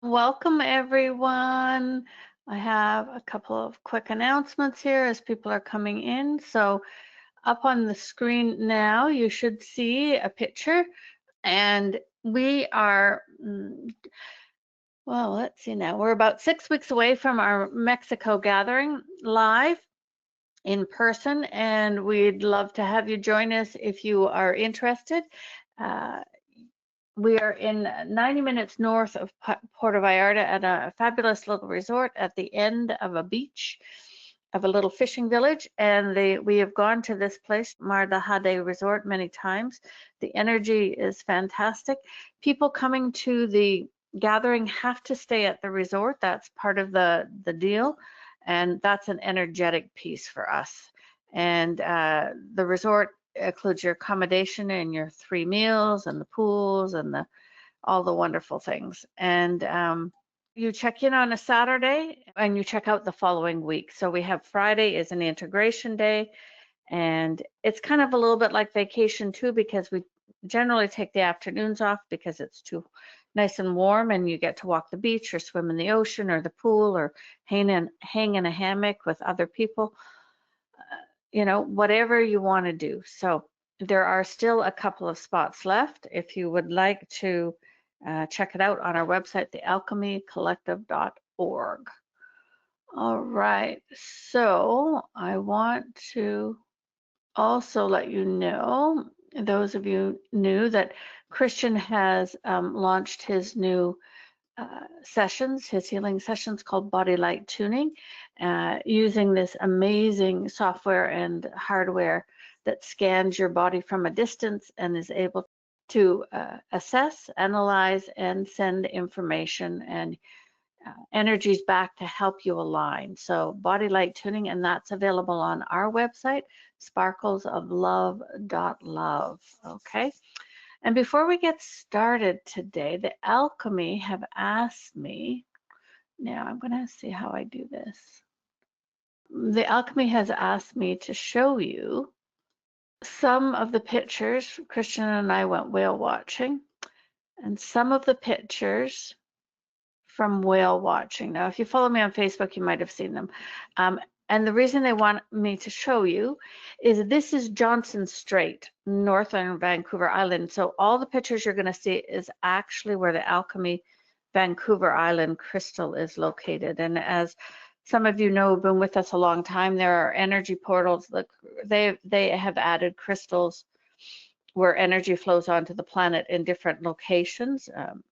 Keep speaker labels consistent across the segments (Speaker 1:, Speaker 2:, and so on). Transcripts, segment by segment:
Speaker 1: Welcome, everyone. I have a couple of quick announcements here as people are coming in. So up on the screen now, you should see a picture, and we are, well, let's see now. We're about 6 weeks away from our Mexico gathering live in person, and we'd love to have you join us if you are interested. Uh, We are in 90 minutes north of Puerto Vallarta at a fabulous little resort at the end of a beach of a little fishing village. And we have gone to this place, Mar-de-Jade Resort, many times. The energy is fantastic. People coming to the gathering have to stay at the resort. That's part of the deal. And that's an energetic piece for us. And the resort includes your accommodation and your 3 meals and the pools and all the wonderful things. And you check in on a Saturday and you check out the following week. So we have Friday is an integration day, and it's kind of a little bit like vacation too, because we generally take the afternoons off because it's too nice and warm, and you get to walk the beach or swim in the ocean or the pool or hang in a hammock with other people, whatever you want to do. So there are still a couple of spots left. If you would like to check it out on our website, thealchemycollective.org. All right, so I want to also let you know, those of you new, that Christian has launched his new sessions, his healing sessions called Body Light Tuning, using this amazing software and hardware that scans your body from a distance and is able to assess, analyze, and send information and energies back to help you align. So Body Light Tuning, and that's available on our website, sparklesoflove.love. Okay. And before we get started today, the Alchemy have asked me, now I'm going to see how I do this. The Alchemy has asked me to show you some of the pictures. Christian and I went whale watching, and some of the pictures from whale watching. Now, if you follow me on Facebook, you might have seen them. And the reason they want me to show you is this is Johnson Strait, northern Vancouver Island. So all the pictures you're going to see is actually where the Alchemy Vancouver Island crystal is located. And as some of you know, have been with us a long time, there are energy portals. They have added crystals where energy flows onto the planet in different locations.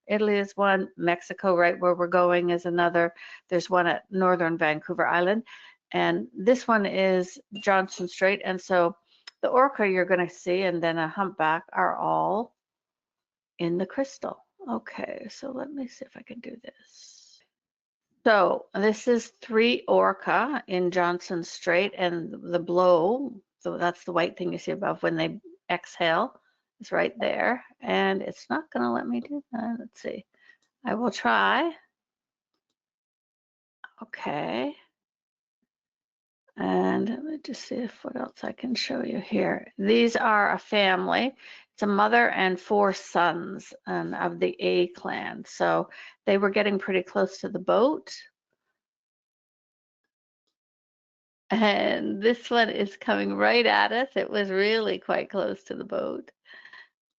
Speaker 1: Italy is one, Mexico, right where we're going, is another. There's one at northern Vancouver Island. And this one is Johnson Strait. And so the orca you're going to see and then a humpback are all in the crystal. Okay, so let me see if I can do this. So this is 3 orca in Johnson Strait, and the blow, so that's the white thing you see above when they exhale, is right there. And it's not going to let me do that. Let's see. I will try. Okay. And let me just see if what else I can show you here. These are a family. It's a mother and 4 sons of the A clan. So they were getting pretty close to the boat. And this one is coming right at us. It was really quite close to the boat.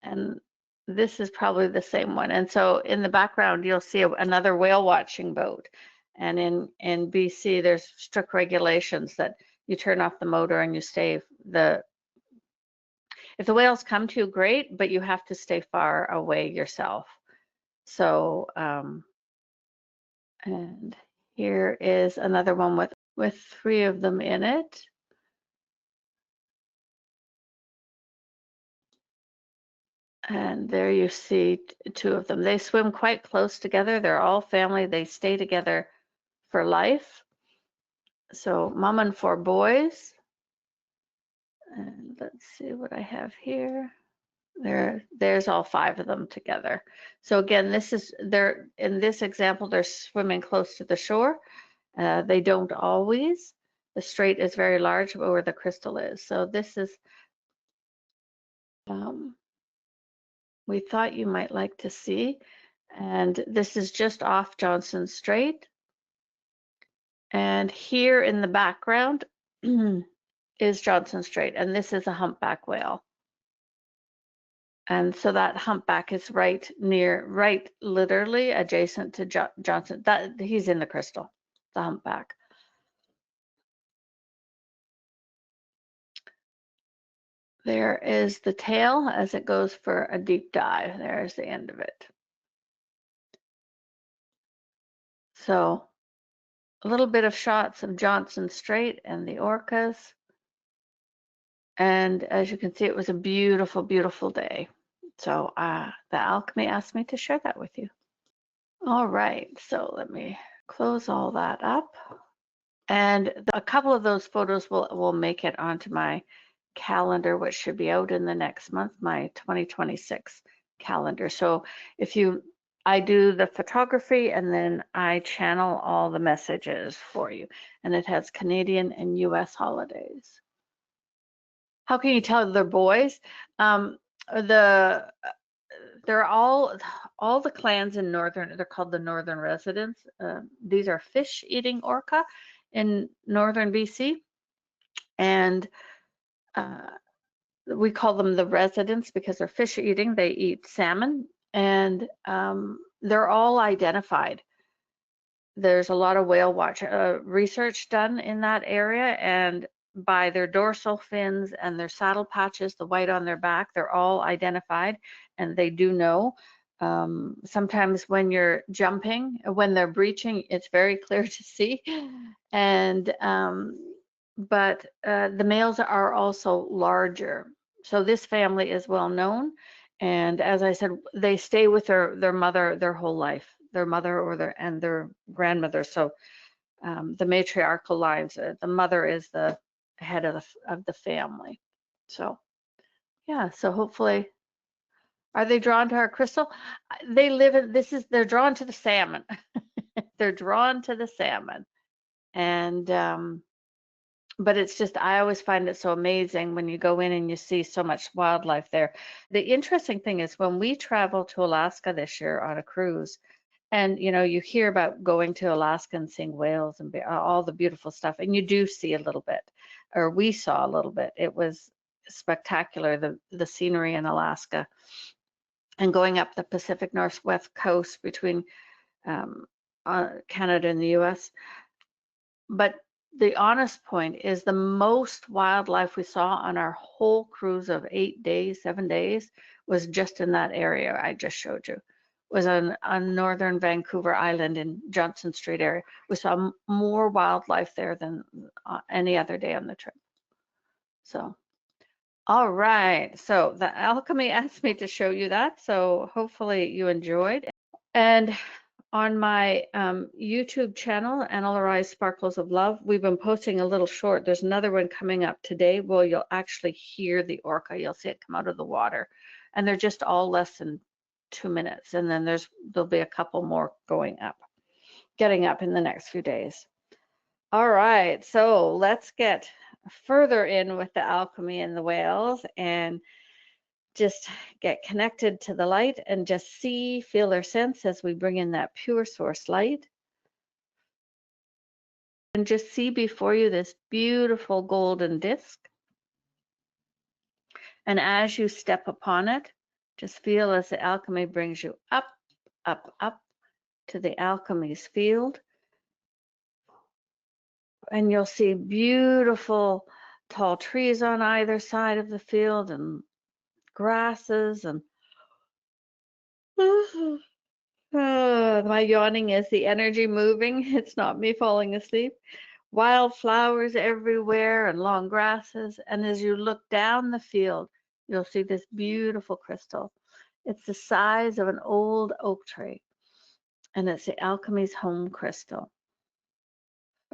Speaker 1: And this is probably the same one. And so in the background, you'll see another whale watching boat. And in BC, there's strict regulations that you turn off the motor and you stay if the whales come to you, great, but you have to stay far away yourself. So, and here is another one with 3 of them in it. And there you see 2 of them. They swim quite close together. They're all family. They stay together for life. So mom and 4 boys. And let's see what I have here. There's all 5 of them together. So again, in this example, they're swimming close to the shore. They don't always. The strait is very large where the crystal is. So this is, we thought you might like to see. And this is just off Johnson Strait. And here in the background is Johnson Strait, and this is a humpback whale. And so that humpback is right literally adjacent to Johnson. That he's in the crystal, the humpback. There is the tail as it goes for a deep dive. There's the end of it. So a little bit of shots of Johnson Strait and the orcas. And as you can see, it was a beautiful, beautiful day. So the Alchemy asked me to share that with you. All right, so let me close all that up. And a couple of those photos will make it onto my calendar, which should be out in the next month, my 2026 calendar. So I do the photography and then I channel all the messages for you. And it has Canadian and US holidays. How can you tell they're boys? They're all the clans in northern, they're called the Northern Residents. These are fish-eating orca in northern BC. And we call them the residents because they're fish-eating. They eat salmon, and they're all identified. There's a lot of whale watch research done in that area, and by their dorsal fins and their saddle patches, the white on their back, they're all identified, and they do know. Sometimes when you're jumping, when they're breaching, it's very clear to see. And but the males are also larger. So this family is well known, and as I said, they stay with their mother their whole life, their mother or their grandmother. So the matriarchal lines, the mother is the head of the family. So yeah, so hopefully, are they drawn to our crystal? They live in they're drawn to the salmon. They're drawn to the salmon, and but it's just, I always find it so amazing when you go in and you see so much wildlife there. The interesting thing is when we traveled to Alaska this year on a cruise, and you hear about going to Alaska and seeing whales and all the beautiful stuff, and you do see a little bit, or we saw a little bit. It was spectacular, the scenery in Alaska, and going up the Pacific Northwest coast between Canada and the US. But the honest point is the most wildlife we saw on our whole cruise of 8 days, 7 days, was just in that area I just showed you. Was on northern Vancouver Island in Johnson Strait area. We saw more wildlife there than any other day on the trip. So, all right. So the Alchemy asked me to show you that. So hopefully you enjoyed. And on my YouTube channel, Ana-La-Rai Sparkles of Love, we've been posting a little short. There's another one coming up today where you'll actually hear the orca. You'll see it come out of the water. And they're just all less than 2 minutes. And then there'll be a couple more getting up in the next few days. All right, so let's get further in with the alchemy and the whales and just get connected to the light and just feel their sense as we bring in that pure source light. And just see before you this beautiful golden disc. And as you step upon it, just feel as the alchemy brings you up, up, up to the alchemy's field. And you'll see beautiful tall trees on either side of the field and grasses and my yawning is the energy moving. It's not me falling asleep. Wild flowers everywhere and long grasses. And as you look down the field, you'll see this beautiful crystal. It's the size of an old oak tree. And it's the Alchemy's home crystal.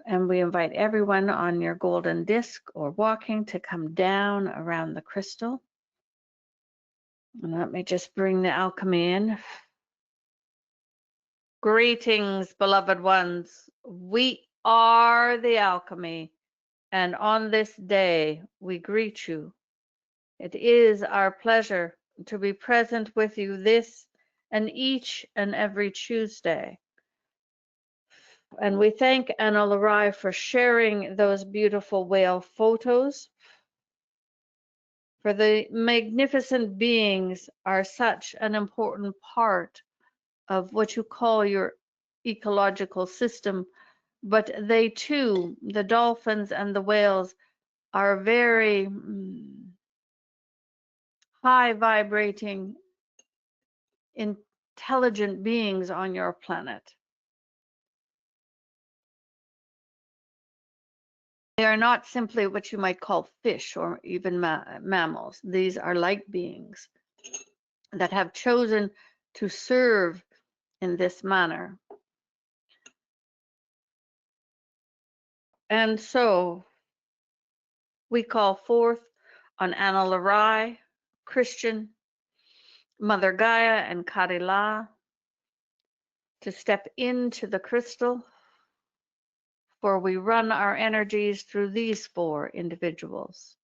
Speaker 1: And we invite everyone on your golden disc or walking to come down around the crystal. And let me just bring the alchemy in. Greetings, beloved ones. We are the alchemy, and on this day we greet you. It is our pleasure to be present with you this and each and every Tuesday. And we thank Ana-La-Rai for sharing those beautiful whale photos. For the magnificent beings are such an important part of what you call your ecological system, but they too, the dolphins and the whales, are very high vibrating, intelligent beings on your planet. They are not simply what you might call fish or even mammals. These are light beings that have chosen to serve in this manner. And so we call forth on Ana-La-Rai, Christian, Mother Gaia, and Kari-La to step into the crystal, for we run our energies through these four individuals.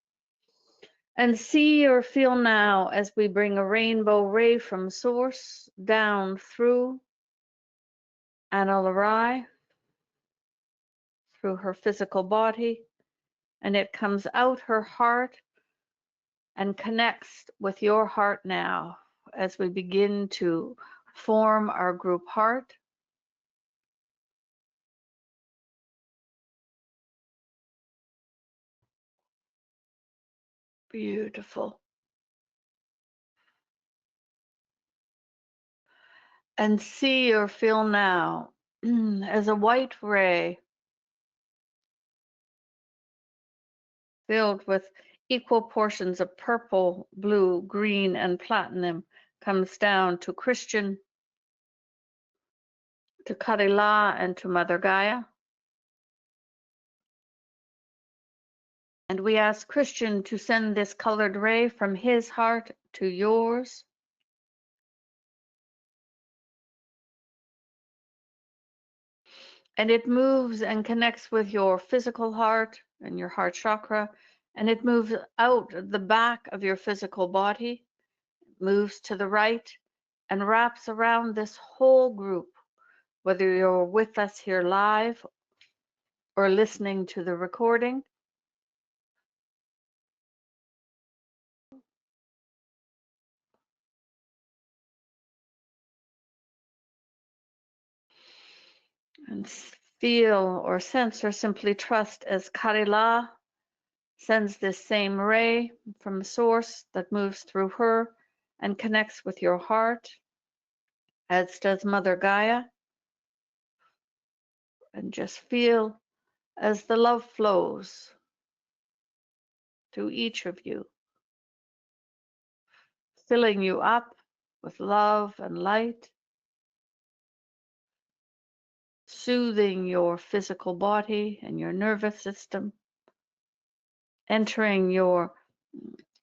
Speaker 1: And see or feel now as we bring a rainbow ray from source down through Ana-La-Rai, through her physical body, and it comes out her heart and connects with your heart now as we begin to form our group heart. Beautiful. And see or feel now as a white ray filled with equal portions of purple, blue, green, and platinum comes down to Christian, to Kari-La, and to Mother Gaia. And we ask Christian to send this colored ray from his heart to yours. And it moves and connects with your physical heart and your heart chakra, and it moves out the back of your physical body, moves to the right, and wraps around this whole group, whether you're with us here live or listening to the recording. And feel or sense or simply trust as Kari-La sends this same ray from source that moves through her and connects with your heart, as does Mother Gaia. And just feel as the love flows to each of you, filling you up with love and light, soothing your physical body and your nervous system, entering your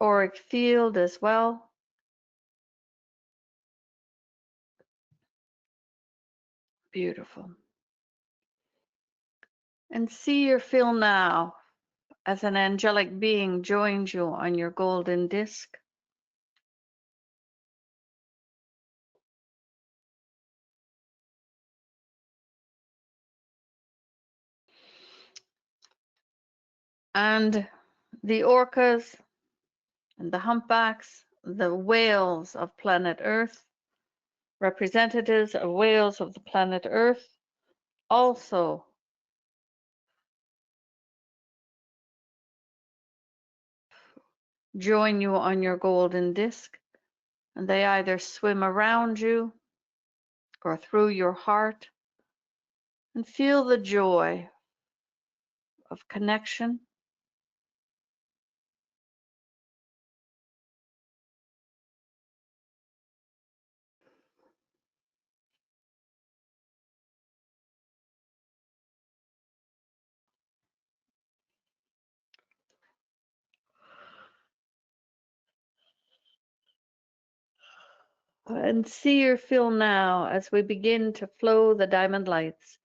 Speaker 1: auric field as well. Beautiful. And see or feel now as an angelic being joins you on your golden disc. And the orcas and the humpbacks, the whales of planet Earth, representatives of whales of the planet Earth, also join you on your golden disc, and they either swim around you or through your heart, and feel the joy of connection. And see or feel now as we begin to flow the diamond lights,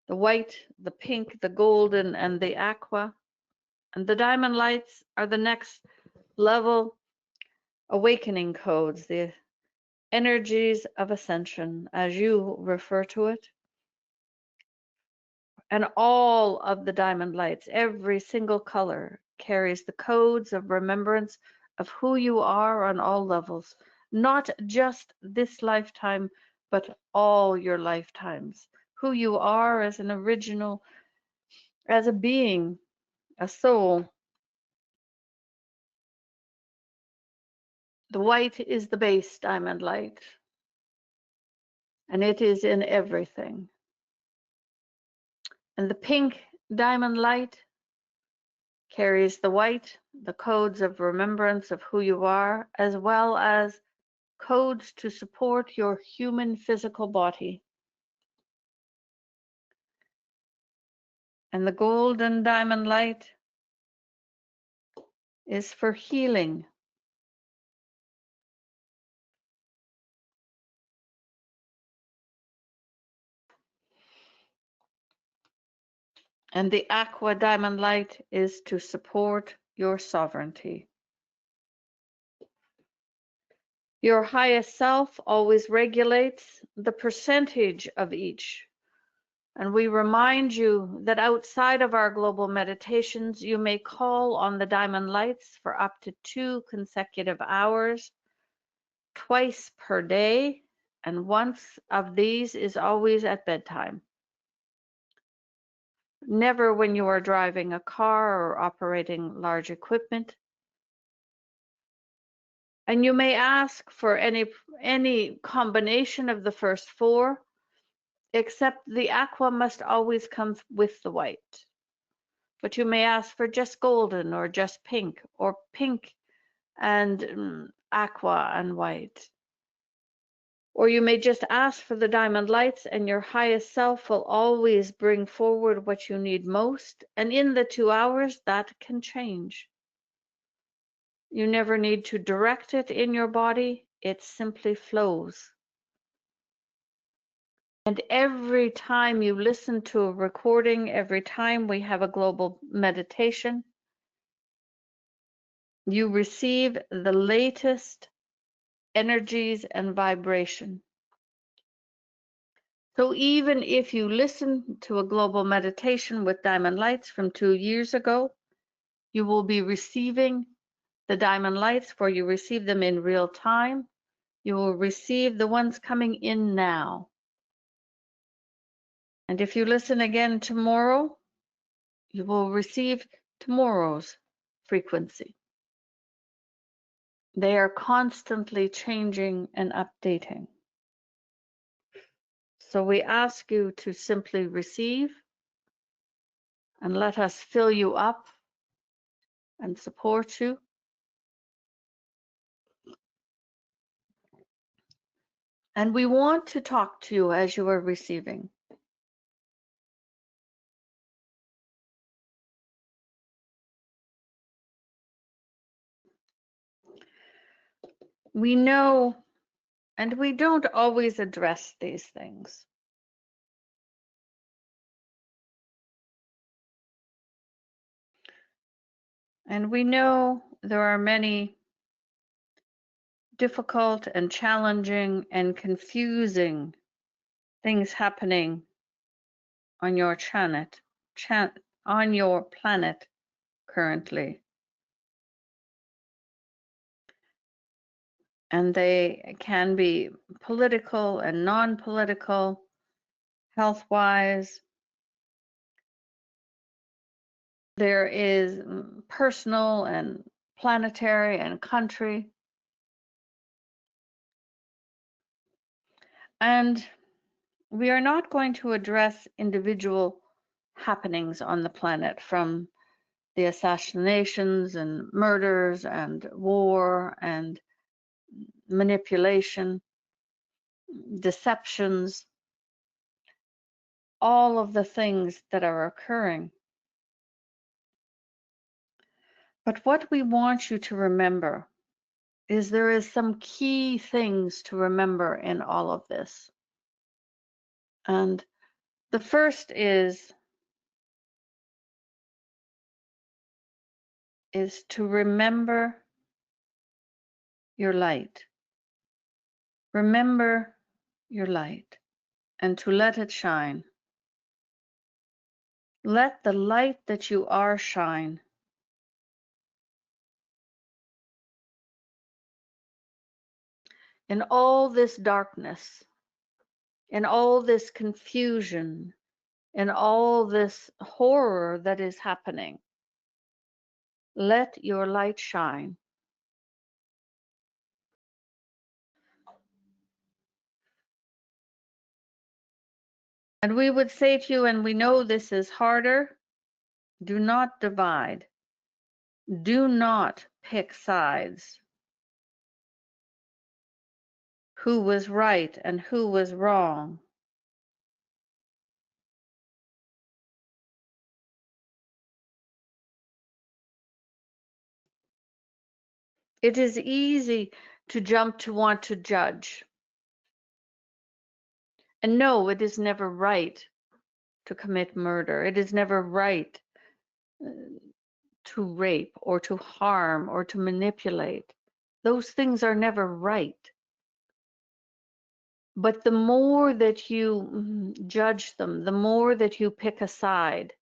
Speaker 1: the white, the pink, the golden, and the aqua. And the diamond lights are the next level awakening codes, the energies of ascension, as you refer to it, and all of the diamond lights, every single color carries the codes of remembrance of who you are on all levels, not just this lifetime, but all your lifetimes. Who you are as an original, as a being, a soul. The white is the base diamond light, and it is in everything. And the pink diamond light carries the white, the codes of remembrance of who you are, as well as codes to support your human physical body. And the golden diamond light is for healing. And the aqua diamond light is to support your sovereignty. Your highest self always regulates the percentage of each. And we remind you that outside of our global meditations, you may call on the diamond lights for up to 2 consecutive hours, twice per day, and once of these is always at bedtime. Never when you are driving a car or operating large equipment. And you may ask for any combination of the first 4, except the aqua must always come with the white. But you may ask for just golden or just pink, or pink and aqua and white. Or you may just ask for the diamond lights, and your highest self will always bring forward what you need most. And in the 2 hours, that can change. You never need to direct it in your body, it simply flows. And every time you listen to a recording, every time we have a global meditation, you receive the latest energies and vibration. So even if you listen to a global meditation with diamond lights from 2 years ago, you will be receiving the diamond lights, for you receive them in real time. You will receive the ones coming in now. And if you listen again tomorrow, you will receive tomorrow's frequency. They are constantly changing and updating. So we ask you to simply receive and let us fill you up and support you. And we want to talk to you as you are receiving. We know, and we don't always address these things. And we know there are many difficult and challenging and confusing things happening on your planet currently. And they can be political and non-political, health-wise. There is personal and planetary and country. And we are not going to address individual happenings on the planet, from the assassinations and murders and war and manipulation, deceptions, all of the things that are occurring. But what we want you to remember is there is some key things to remember in all of this. And the first is to remember your light. Remember your light and to let it shine. Let the light that you are shine. In all this darkness, in all this confusion, in all this horror that is happening, let your light shine. And we would say to you, and we know this is harder, do not divide. Do not pick sides. Who was right and who was wrong? It is easy to jump to want to judge. And no, it is never right to commit murder. It is never right to rape or to harm or to manipulate. Those things are never right. But the more that you judge them, the more that you pick a side,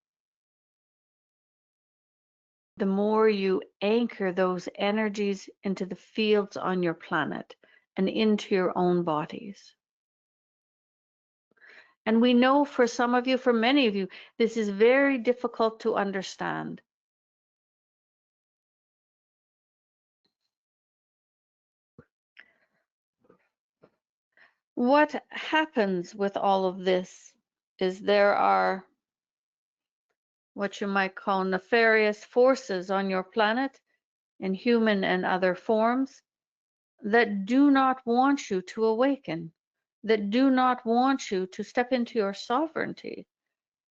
Speaker 1: the more you anchor those energies into the fields on your planet and into your own bodies. And we know for some of you, for many of you, this is very difficult to understand. What happens with all of this is there are what you might call nefarious forces on your planet in human and other forms that do not want you to awaken, that do not want you to step into your sovereignty,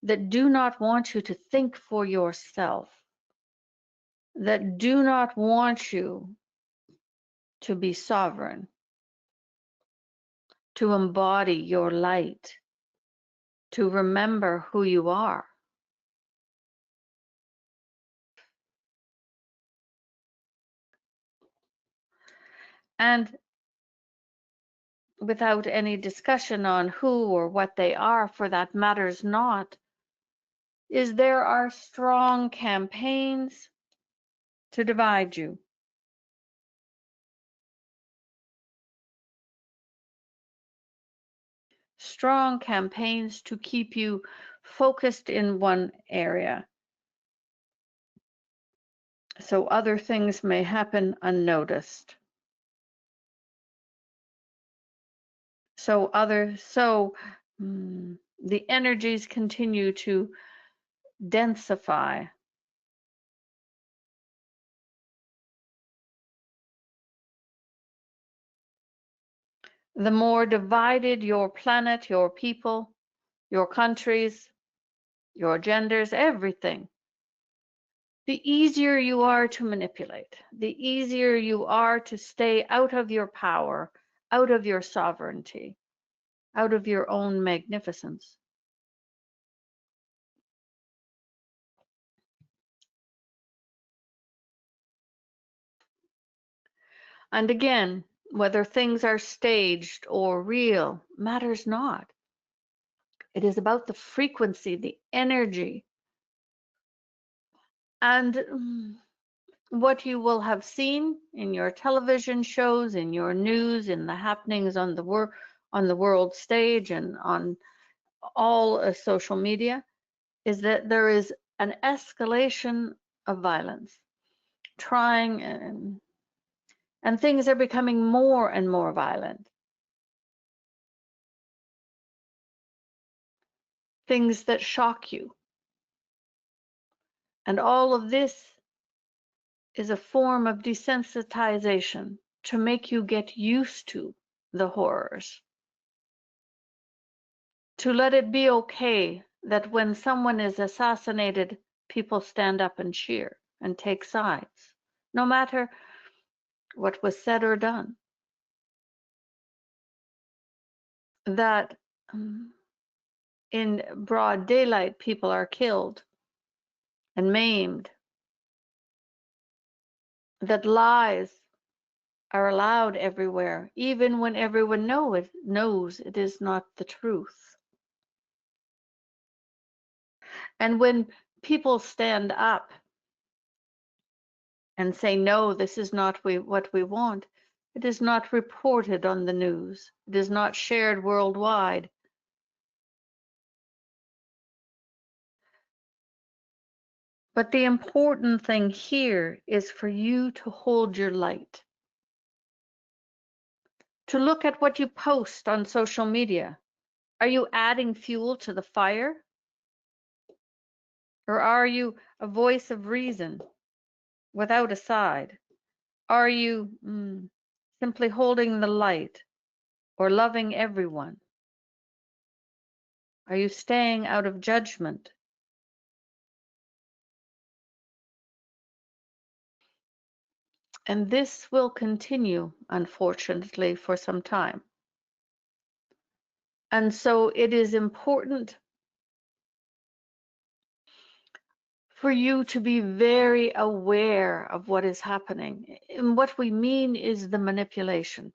Speaker 1: that do not want you to think for yourself, that do not want you to be sovereign, to embody your light, to remember who you are. And without any discussion on who or what they are, for that matters not, is there are strong campaigns to divide you. Strong campaigns to keep you focused in one area, so other things may happen unnoticed. The energies continue to densify. The more divided your planet, your people, your countries, your genders, everything, the easier you are to manipulate, the easier you are to stay out of your power, out of your sovereignty, out of your own magnificence. And again, whether things are staged or real matters not. It is about the frequency, the energy. And what you will have seen in your television shows, in your news, in the happenings on the world stage and on all social media, is that there is an escalation of violence, and things are becoming more and more violent. Things that shock you. And all of this is a form of desensitization to make you get used to the horrors. To let it be okay that when someone is assassinated, people stand up and cheer and take sides, no matter what was said or done. That in broad daylight, people are killed and maimed. That lies are allowed everywhere, even when everyone knows it is not the truth. And when people stand up and say, no, this is not what we want, it is not reported on the news. It is not shared worldwide. But the important thing here is for you to hold your light, to look at what you post on social media. Are you adding fuel to the fire? Or are you a voice of reason without a side? Are you simply holding the light or loving everyone? Are you staying out of judgment? And this will continue, unfortunately, for some time. And so it is important for you to be very aware of what is happening. And what we mean is the manipulation,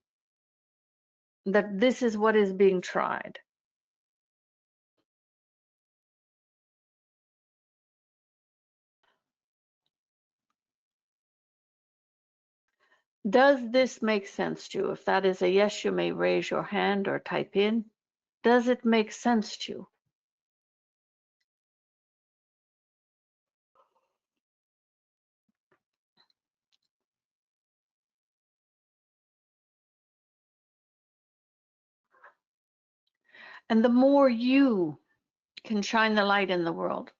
Speaker 1: that this is what is being tried. Does this make sense to you? If that is a yes, you may raise your hand or type in. Does it make sense to you? And the more you can shine the light in the world,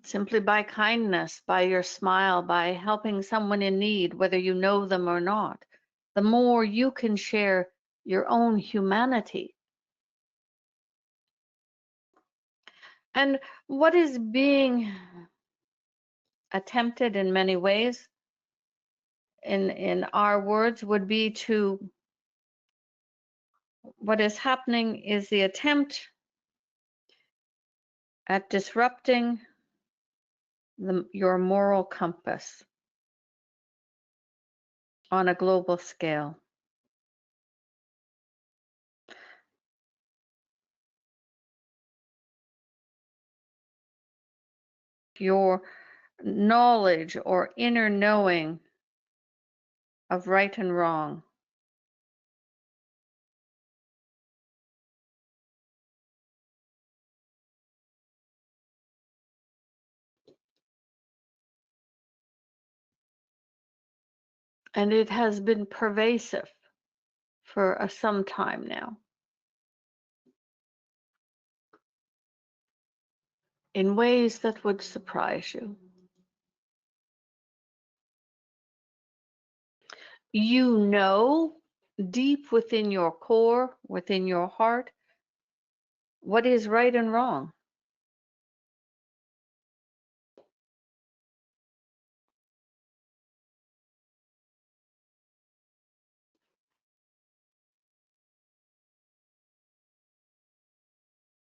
Speaker 1: simply by kindness, by your smile, by helping someone in need, whether you know them or not, the more you can share your own humanity. And what is being attempted in many ways, in our words, would be to, what is happening is the attempt at disrupting your moral compass on a global scale. Your knowledge or inner knowing of right and wrong. And it has been pervasive for some time now, in ways that would surprise you. You know deep within your core, within your heart, what is right and wrong.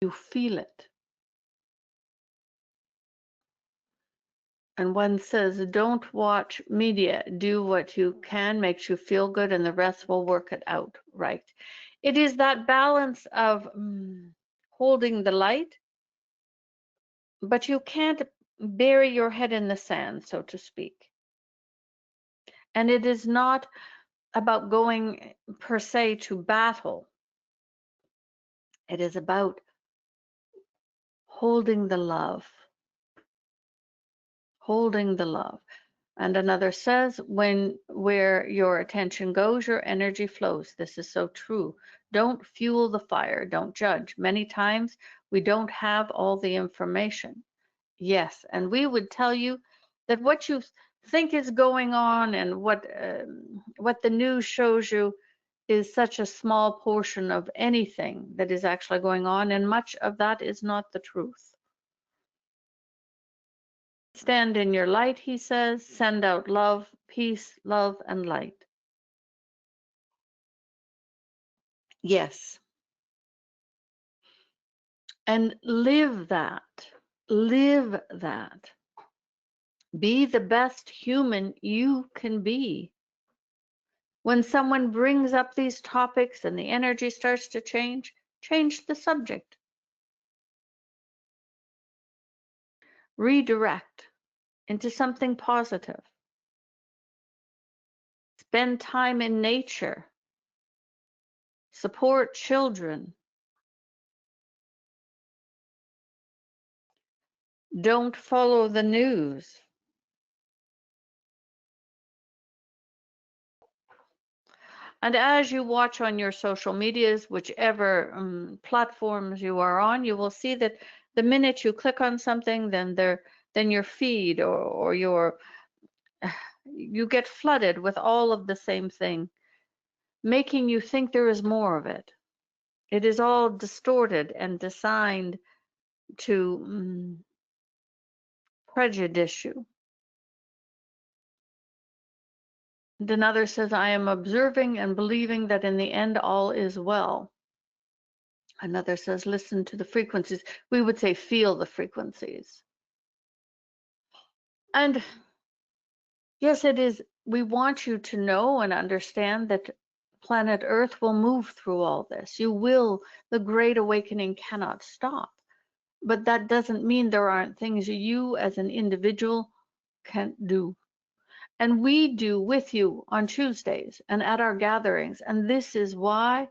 Speaker 1: You feel it. And one says, don't watch media. Do what you can, makes you feel good, and the rest will work it out right. It is that balance of holding the light, but you can't bury your head in the sand, so to speak. And it is not about going per se to battle. It is about holding the love. Holding the love. And another says, where your attention goes, your energy flows. This is so true. Don't fuel the fire. Don't judge. Many times we don't have all the information. Yes, and we would tell you that what you think is going on and what the news shows you is such a small portion of anything that is actually going on, and much of that is not the truth. Stand in your light, he says, send out love, peace, love, and light. Yes. And live that. Live that. Be the best human you can be. When someone brings up these topics and the energy starts to change, change the subject. Redirect into something positive. Spend time in nature. Support children. Don't follow the news. And as you watch on your social medias, whichever platforms you are on, you will see that the minute you click on something, then your feed or your you get flooded with all of the same thing, making you think there is more of it. It is all distorted and designed to prejudice you. And another says, I am observing and believing that in the end all is well. Another says, listen to the frequencies. We would say, feel the frequencies. And yes, it is. We want you to know and understand that planet Earth will move through all this. The Great Awakening cannot stop. But that doesn't mean there aren't things you as an individual can do. And we do with you on Tuesdays and at our gatherings. And this is why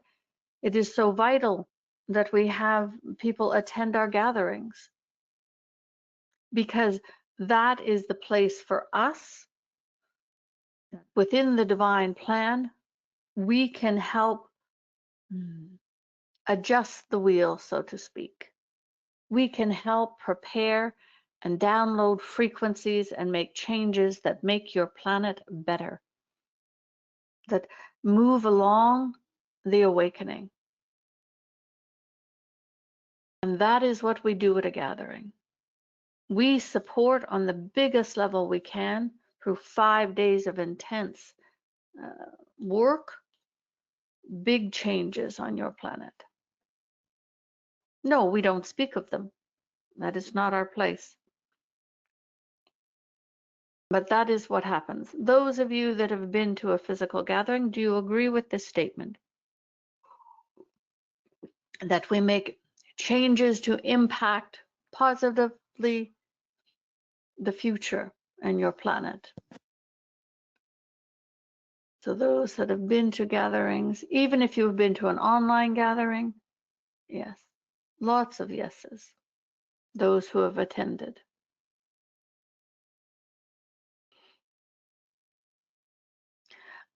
Speaker 1: it is so vital that we have people attend our gatherings, because that is the place for us within the divine plan. We can help adjust the wheel, so to speak. We can help prepare and download frequencies and make changes that make your planet better, that move along the awakening. And that is what we do at a gathering. We support on the biggest level we can through 5 days of intense work, big changes on your planet. No, we don't speak of them. That is not our place. But that is what happens. Those of you that have been to a physical gathering, do you agree with this statement? That we make changes to impact positively the future and your planet. So those that have been to gatherings, even if you've been to an online gathering, yes, lots of yeses. Those who have attended.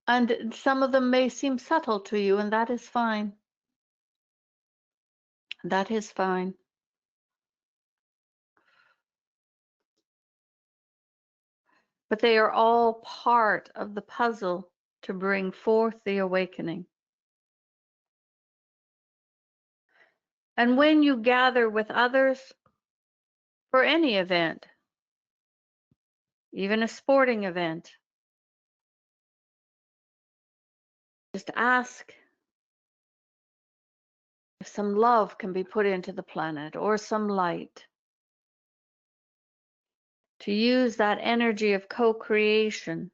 Speaker 1: And some of them may seem subtle to you, and that is fine. That is fine. But they are all part of the puzzle to bring forth the awakening. And when you gather with others for any event, even a sporting event, just ask if some love can be put into the planet or some light. To use that energy of co-creation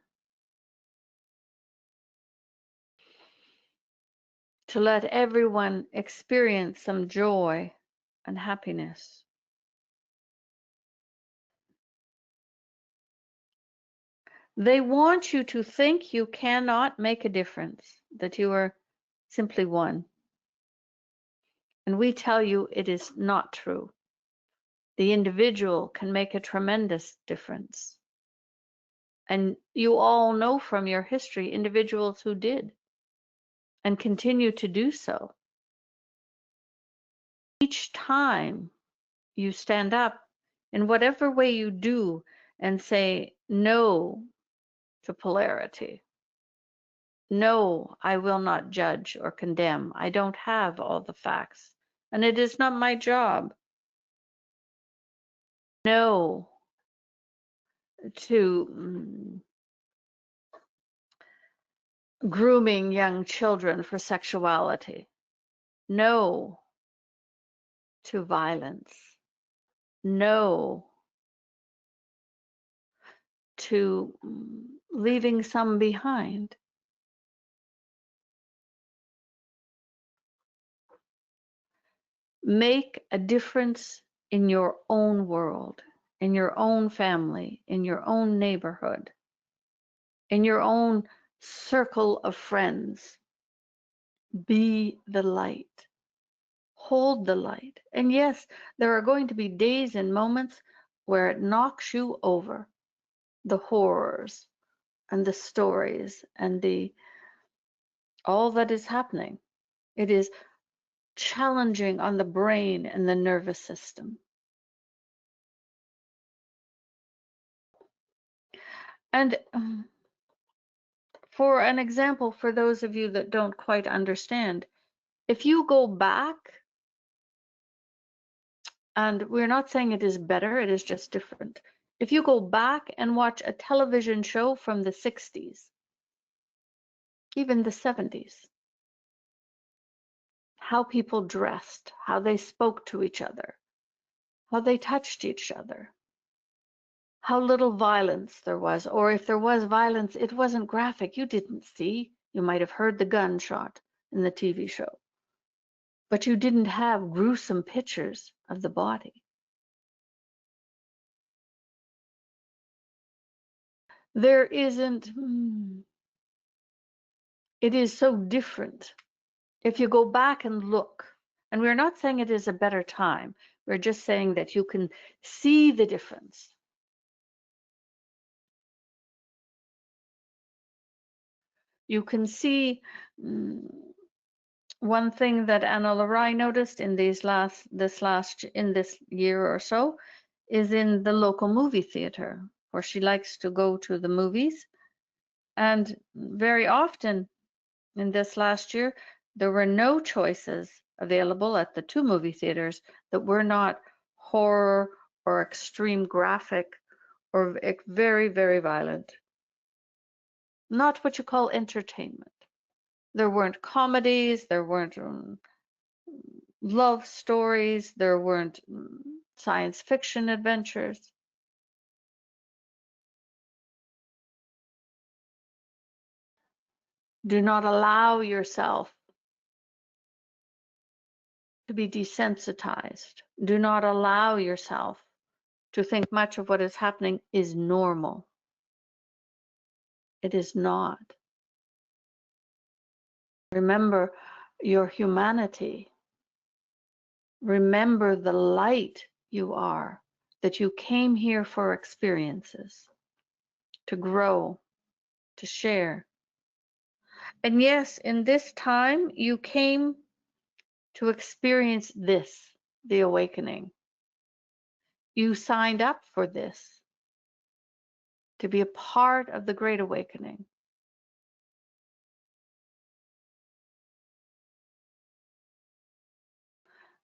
Speaker 1: to let everyone experience some joy and happiness. They want you to think you cannot make a difference, that you are simply one. And we tell you it is not true. The individual can make a tremendous difference. And you all know from your history individuals who did and continue to do so. Each time you stand up in whatever way you do and say no to polarity. No, I will not judge or condemn. I don't have all the facts, and it is not my job. No to grooming young children for sexuality. No to violence. No to leaving some behind. Make a difference in your own world, in your own family, in your own neighborhood, in your own circle of friends. Be the light. Hold the light. And yes, there are going to be days and moments where it knocks you over. The horrors and the stories and the all that is happening. It is challenging on the brain and the nervous system. And for an example, for those of you that don't quite understand, if you go back, and we're not saying it is better, it is just different. If you go back and watch a television show from the 60s, even the 70s, how people dressed, how they spoke to each other, how they touched each other, how little violence there was, or if there was violence, it wasn't graphic. You didn't see. You might have heard the gunshot in the TV show, but you didn't have gruesome pictures of the body. There isn't, it is so different. If you go back and look, and we're not saying it is a better time, we're just saying that you can see the difference. You can see one thing that Ana-La-Rai noticed in this year or so is in the local movie theater, where she likes to go to the movies. And very often in this last year, there were no choices available at the 2 movie theaters that were not horror or extreme graphic or very, very violent. Not what you call entertainment. There weren't comedies, there weren't love stories, there weren't science fiction adventures. Do not allow yourself to be desensitized. Do not allow yourself to think much of what is happening is normal. It is not. Remember your humanity. Remember the light you are, that you came here for experiences, to grow, to share. And yes, in this time, you came to experience this, the awakening. You signed up for this, to be a part of the Great Awakening.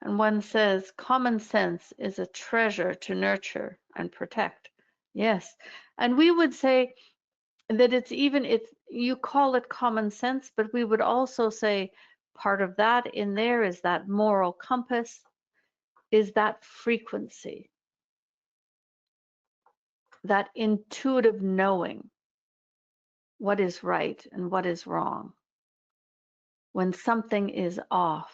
Speaker 1: And one says, common sense is a treasure to nurture and protect. Yes. And we would say that you call it common sense, but we would also say part of that in there is that moral compass, is that frequency, that intuitive knowing what is right and what is wrong, when something is off.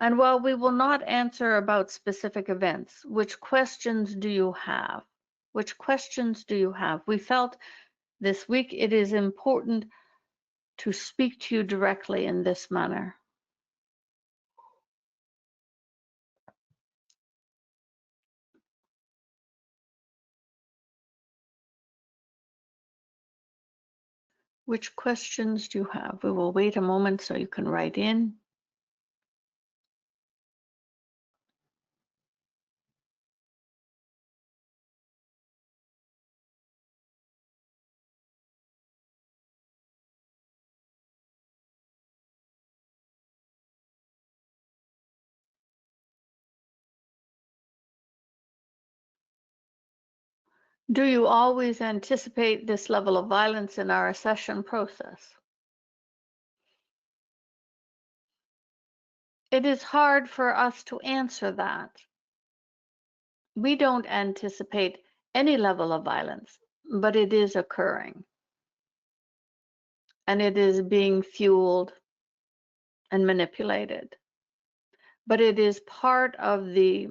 Speaker 1: And while we will not answer about specific events, which questions do you have? Which questions do you have? We felt this week it is important to speak to you directly in this manner. Which questions do you have? We will wait a moment so you can write in. Do you always anticipate this level of violence in our accession process? It is hard for us to answer that. We don't anticipate any level of violence, but it is occurring. And it is being fueled and manipulated. But it is part of the,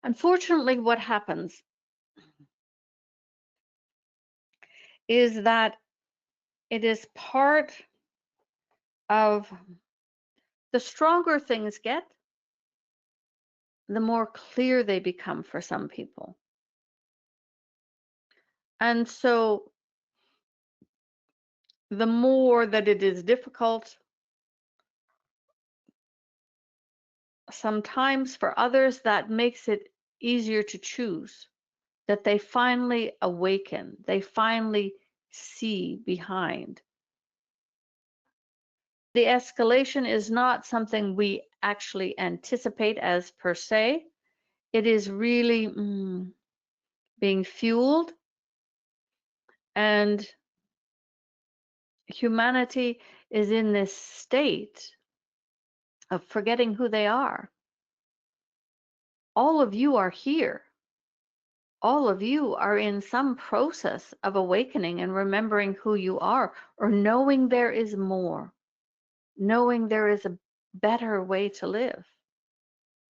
Speaker 1: unfortunately, what happens is that it is part of the stronger things get, the more clear they become for some people. And so the more that it is difficult, sometimes for others, that makes it easier to choose, that they finally awaken, they finally see behind. The escalation is not something we actually anticipate as per se. It is really being fueled, and humanity is in this state of forgetting who they are. All of you are here. All of you are in some process of awakening and remembering who you are, or knowing there is more, knowing there is a better way to live.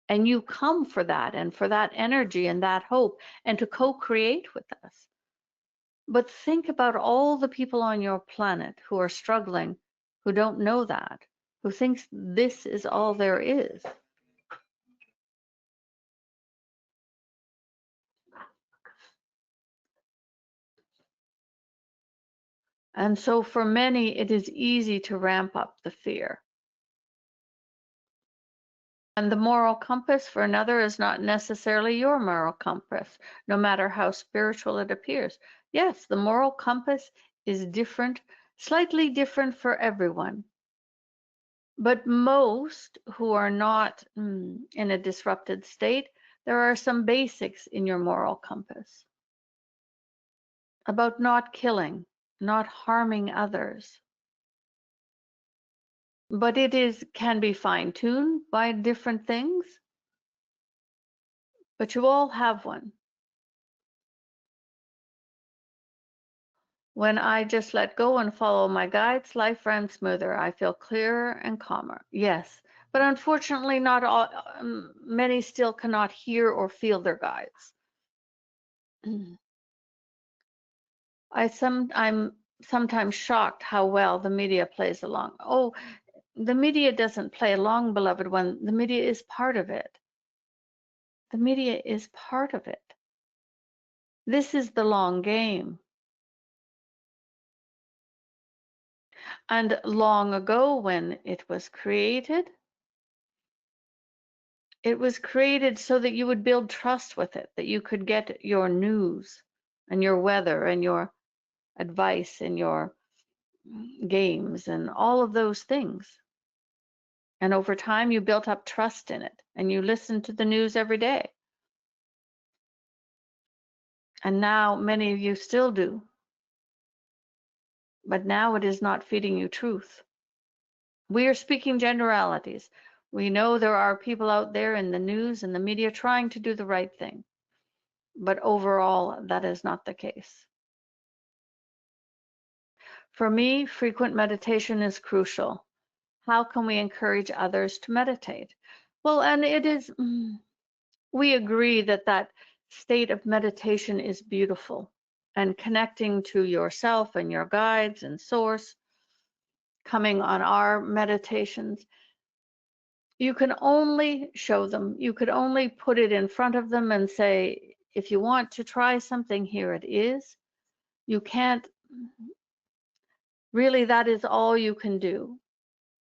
Speaker 1: And you come for that, and for that energy and that hope, and to co-create with us. But think about all the people on your planet who are struggling, who don't know that, who thinks this is all there is. And so for many, it is easy to ramp up the fear. And the moral compass for another is not necessarily your moral compass, no matter how spiritual it appears. Yes, the moral compass is different, slightly different for everyone. But most who are not in a disrupted state, there are some basics in your moral compass about not killing, not harming others. But it can be fine-tuned by different things. But you all have one. When I just let go and follow my guides, life runs smoother. I feel clearer and calmer. Yes, but unfortunately, not all. Many still cannot hear or feel their guides. I'm sometimes shocked how well the media plays along. Oh, the media doesn't play along, beloved one. The media is part of it. The media is part of it. This is the long game. And long ago, when it was created so that you would build trust with it, that you could get your news and your weather and your advice and your games and all of those things. And over time, you built up trust in it, and you listened to the news every day. And now many of you still do. But now it is not feeding you truth. We are speaking generalities. We know there are people out there in the news and the media trying to do the right thing. But overall, that is not the case. For me, frequent meditation is crucial. How can we encourage others to meditate? Well, and it is, we agree that that state of meditation is beautiful, and connecting to yourself and your guides and source, coming on our meditations, you can only show them, you could only put it in front of them and say, if you want to try something, here it is. You can't, really, that is all you can do.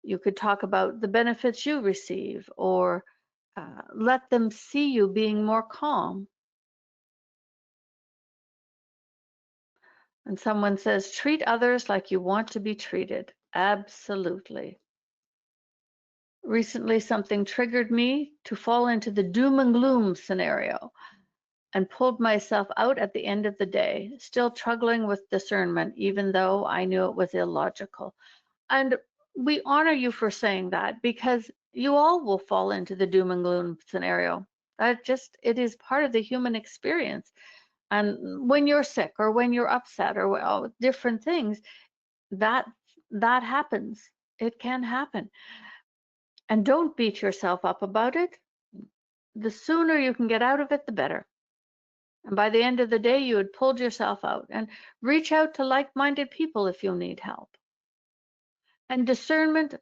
Speaker 1: You could talk about the benefits you receive, or let them see you being more calm. And someone says, treat others like you want to be treated. Absolutely. Recently, something triggered me to fall into the doom and gloom scenario and pulled myself out at the end of the day, still struggling with discernment, even though I knew it was illogical. And we honor you for saying that, because you all will fall into the doom and gloom scenario. It is part of the human experience. And when you're sick or when you're upset or different things, that happens. It can happen. And don't beat yourself up about it. The sooner you can get out of it, the better. And by the end of the day, you had pulled yourself out. And reach out to like-minded people if you need help. And discernment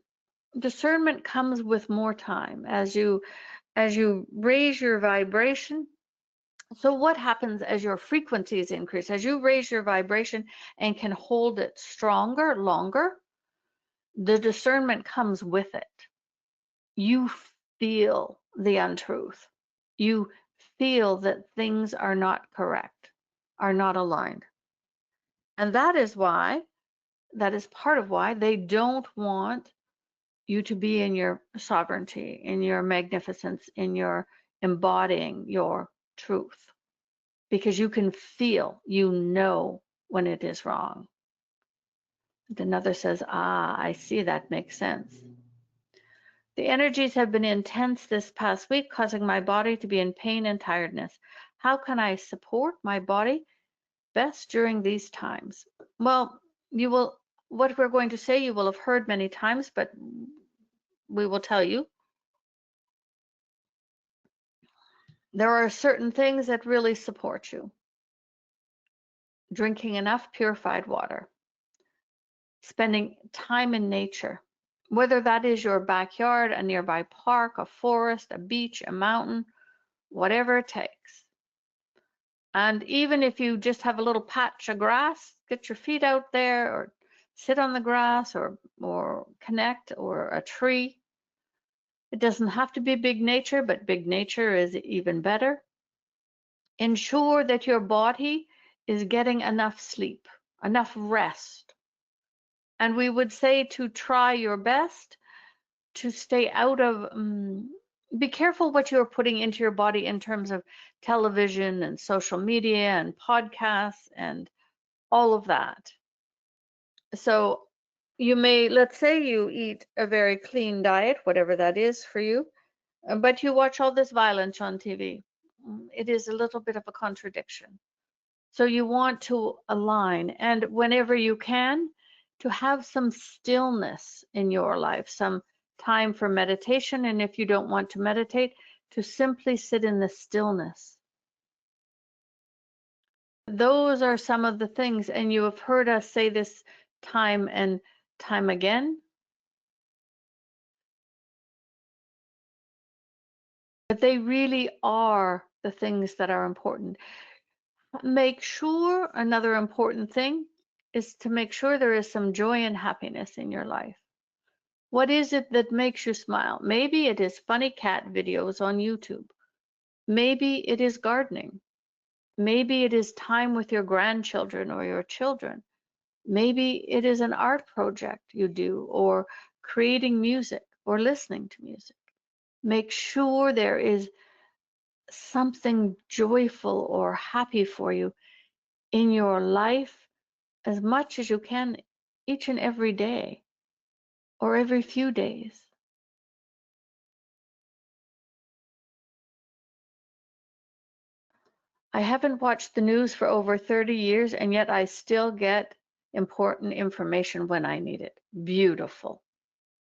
Speaker 1: comes with more time as you raise your vibration. So what happens as your frequencies increase? As you raise your vibration and can hold it stronger, longer, the discernment comes with it. You feel the untruth. You feel that things are not correct, are not aligned. And that is part of why they don't want you to be in your sovereignty, in your magnificence, in your embodying your truth. Because you can feel, you know when it is wrong. And another says, I see, that makes sense. The energies have been intense this past week, causing my body to be in pain and tiredness. How can I support my body best during these times? Well, what we're going to say, you will have heard many times, but we will tell you. There are certain things that really support you. Drinking enough purified water, spending time in nature, whether that is your backyard, a nearby park, a forest, a beach, a mountain, whatever it takes. And even if you just have a little patch of grass, get your feet out there or sit on the grass or connect, or a tree. It doesn't have to be big nature, but big nature is even better. Ensure that your body is getting enough sleep, enough rest. And we would say to try your best to stay out of, be careful what you're putting into your body in terms of television and social media and podcasts and all of that. So you may, let's say you eat a very clean diet, whatever that is for you, but you watch all this violence on TV. It is a little bit of a contradiction. So you want to align, and whenever you can, to have some stillness in your life, some time for meditation. And if you don't want to meditate, to simply sit in the stillness. Those are some of the things, and you have heard us say this time and time again. But they really are the things that are important. Make sure, another important thing is to make sure there is some joy and happiness in your life. What is it that makes you smile? Maybe it is funny cat videos on YouTube. Maybe it is gardening. Maybe it is time with your grandchildren or your children. Maybe it is an art project you do, or creating music or listening to music. Make sure there is something joyful or happy for you in your life as much as you can each and every day or every few days. I haven't watched the news for over 30 years, and yet I still get important information when I need it. Beautiful.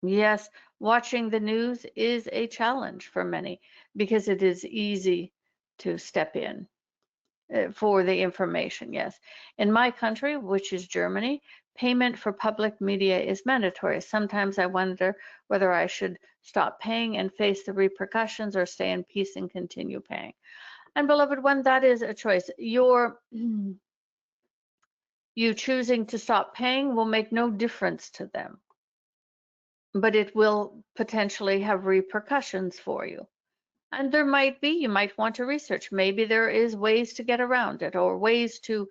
Speaker 1: Yes, watching the news is a challenge for many because it is easy to step in for the information. Yes. In my country, which is Germany, payment for public media is mandatory. Sometimes I wonder whether I should stop paying and face the repercussions, or stay in peace and continue paying. And beloved one, that is a choice. You choosing to stop paying will make no difference to them, but it will potentially have repercussions for you. And there might be, you might want to research, maybe there is ways to get around it, or ways to,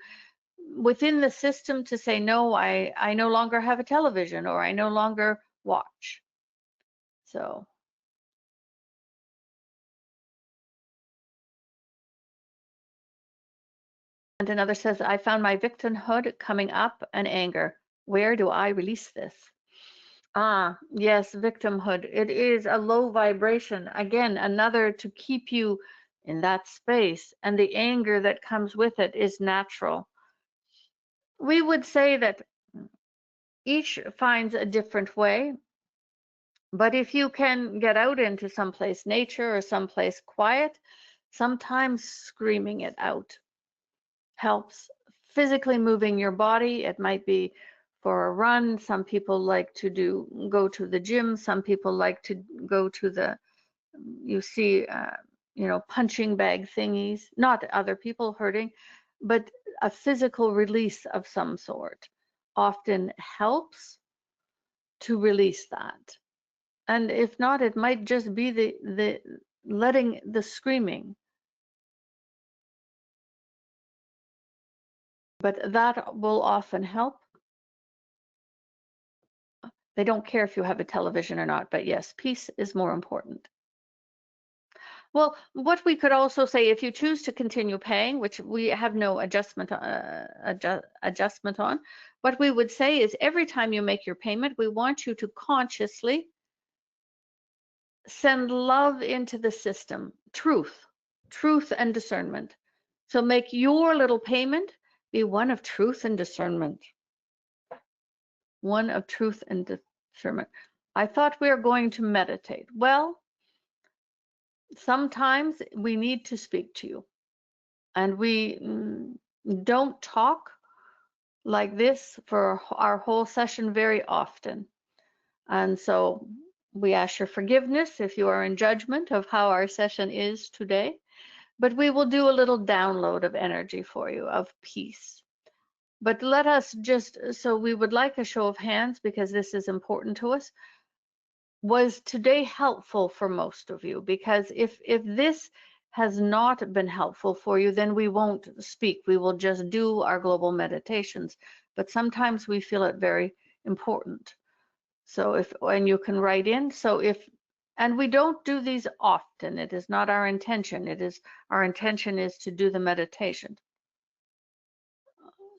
Speaker 1: within the system, to say, no, I no longer have a television, or I no longer watch. So. And another says, I found my victimhood coming up and anger. Where do I release this? Yes, victimhood. It is a low vibration. Again, another to keep you in that space. And the anger that comes with it is natural. We would say that each finds a different way. But if you can get out into someplace nature or someplace quiet, sometimes screaming it out helps. Physically moving your body, it might be for a run. Some people like to go to the gym. Some people like to go to the, you see, punching bag thingies, not other people hurting, but a physical release of some sort often helps to release that. And if not, it might just be the letting the screaming. But that will often help. They don't care if you have a television or not, but yes, peace is more important. Well, what we could also say, if you choose to continue paying, which we have no adjustment on, what we would say is every time you make your payment, we want you to consciously send love into the system, truth and discernment. So make your little payment be one of truth and discernment. One of truth and discernment. I thought we were going to meditate. Well, sometimes we need to speak to you, and we don't talk like this for our whole session very often. And so we ask your forgiveness if you are in judgment of how our session is today, but we will do a little download of energy for you, of peace. But let us just, so we would like a show of hands because this is important to us. Was today helpful for most of you? Because if this has not been helpful for you, then we won't speak. We will just do our global meditations. But sometimes we feel it very important. So and you can write in. So and we don't do these often. It is not our intention. Our intention is to do the meditation.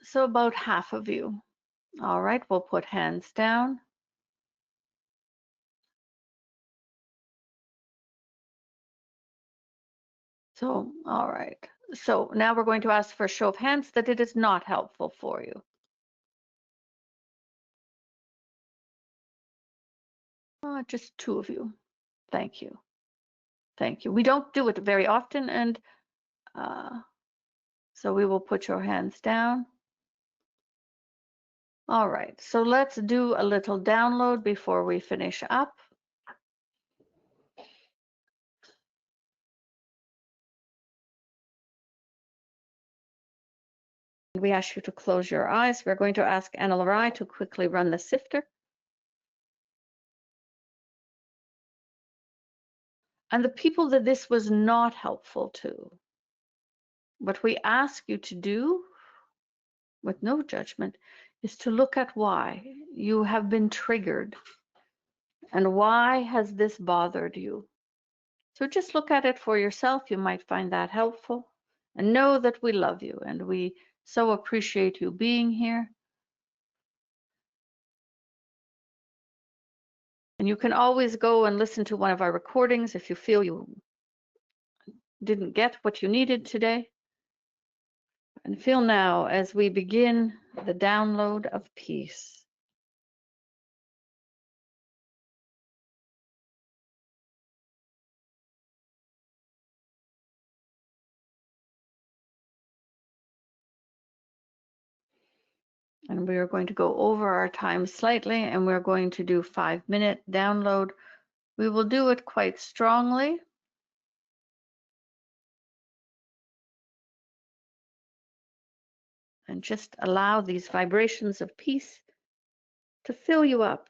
Speaker 1: So about half of you. All right, we'll put hands down. So, all right. So now we're going to ask for a show of hands that it is not helpful for you. Just 2 of you. Thank you. Thank you. We don't do it very often, and so we will put your hands down. All right, so let's do a little download before we finish up. We ask you to close your eyes. We're going to ask Ana-La-Rai to quickly run the sifter. And the people that this was not helpful to, what we ask you to do with no judgment is to look at why you have been triggered and why has this bothered you. So just look at it for yourself. You might find that helpful, and know that we love you and we so appreciate you being here. And you can always go and listen to one of our recordings if you feel you didn't get what you needed today. And feel now as we begin the download of peace. And we are going to go over our time slightly, and we're going to do 5-minute download. We will do it quite strongly. And just allow these vibrations of peace to fill you up.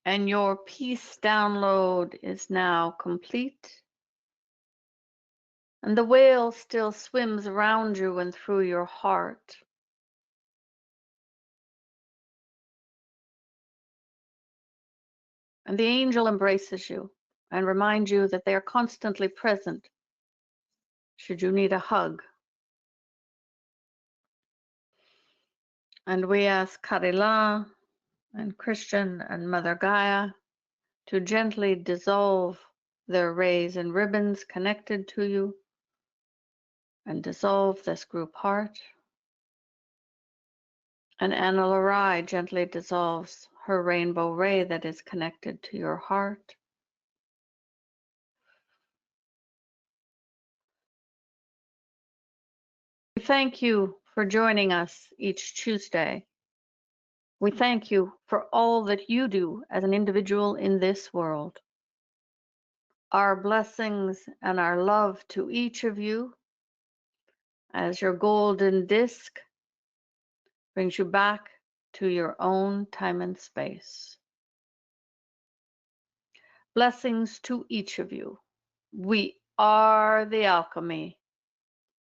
Speaker 1: And your peace download is now complete. And the whale still swims around you and through your heart. And the angel embraces you and reminds you that they are constantly present should you need a hug. And we ask Karila and Christian and Mother Gaia to gently dissolve their rays and ribbons connected to you and dissolve this group heart. And Ana-La-Rai gently dissolves her rainbow ray that is connected to your heart. We thank you for joining us each Tuesday. We thank you for all that you do as an individual in this world. Our blessings and our love to each of you as your golden disc brings you back to your own time and space. Blessings to each of you. We are the alchemy.